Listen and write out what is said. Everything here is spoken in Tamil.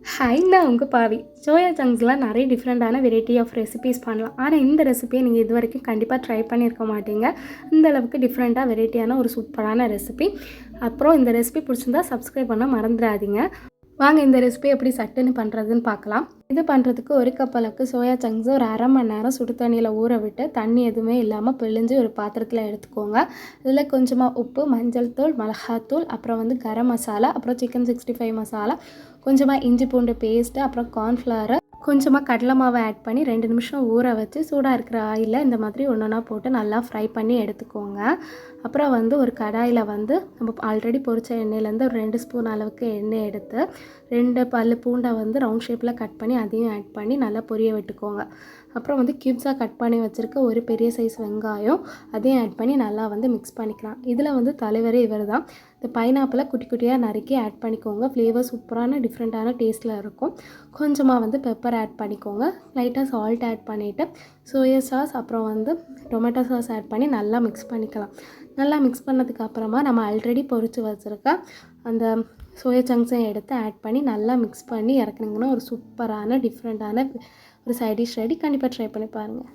ஹாய், நான் உங்கள் பாவி. சோயா சங்க்ஸ்லாம் நிறைய டிஃப்ரெண்ட்டான வெரைட்டி ஆஃப் ரெசிபீஸ் பண்ணலாம். ஆனால் இந்த ரெசிபியை நீங்கள் இது வரைக்கும் கண்டிப்பாக ட்ரை பண்ணியிருக்க மாட்டீங்க. இந்த அளவுக்கு டிஃப்ரெண்ட்டாக வெரைட்டியான ஒரு சூப்பரான ரெசிபி. அப்புறம் இந்த ரெசிபி பிடிச்சிருந்தா சப்ஸ்கிரைப் பண்ண மறந்துடாதீங்க. வாங்க இந்த ரெசிபி எப்படி சட்டுன்னு பண்ணுறதுன்னு பார்க்கலாம். இது பண்ணுறதுக்கு ஒரு கப் அளவுக்கு சோயா சங்க்ஸை ஒரு அரை மணி நேரம் சுடு தண்ணியில் ஊற விட்டு தண்ணி எதுவுமே இல்லாமல் பிழிஞ்சு ஒரு பாத்திரத்தில் எடுத்துக்கோங்க. இதில் கொஞ்சமாக உப்பு, மஞ்சள் தூள், மிளகாத்தூள், அப்புறம் கரம் மசாலா, அப்புறம் சிக்கன் 65 மசாலா, கொஞ்சமாக இஞ்சி பூண்டு பேஸ்ட்டு, அப்புறம் கார்ன்ஃப்ளவரு, கொஞ்சமாக கடலை மாவை ஆட் பண்ணி 2 நிமிஷம் ஊற வச்சு சூடாக இருக்கிற ஆயிலில் இந்த மாதிரி ஒன்றா போட்டு நல்லா ஃப்ரை பண்ணி எடுத்துக்கோங்க. அப்புறம் ஒரு கடாயில் நம்ம ஆல்ரெடி பொரிச்ச எண்ணெயிலேருந்து ஒரு 2 ஸ்பூன் அளவுக்கு எண்ணெய் எடுத்து 2 பல் பூண்டை ரவுண்ட் ஷேப்பில் கட் பண்ணி அதையும் ஆட் பண்ணி நல்லா பொரிய விட்டுக்கோங்க. அப்புறம் க்யூப்ஸாக கட் பண்ணி வச்சுருக்க ஒரு பெரிய சைஸ் வெங்காயம் அதையும் ஆட் பண்ணி நல்லா மிக்ஸ் பண்ணிக்கலாம். இதில் தலைவரே இவர் தான். இந்த பைனாப்பிளை குட்டி குட்டியாக நறுக்கி ஆட் பண்ணிக்கோங்க. ஃப்ளேவர் சூப்பரான டிஃப்ரெண்ட்டான டேஸ்ட்டில் இருக்கும். கொஞ்சமாக பெப்பர் ஆட் பண்ணிக்கோங்க. லைட்டாக சால்ட் ஆட் பண்ணிவிட்டு சோயா சாஸ் அப்புறம் டொமேட்டோ சாஸ் ஆட் பண்ணி நல்லா மிக்ஸ் பண்ணிக்கலாம். நல்லா மிக்ஸ் பண்ணதுக்கு அப்புறமா நம்ம ஆல்ரெடி பொரித்து வச்சுருக்க அந்த சோயா சங்க்ஸையும் எடுத்து ஆட் பண்ணி நல்லா மிக்ஸ் பண்ணி இறக்குனீங்கன்னா ஒரு சூப்பரான டிஃப்ரெண்ட்டான ஒரு சைட் டிஷ் ரெடி. கண்டிப்பாக ட்ரை பண்ணி பாருங்கள்.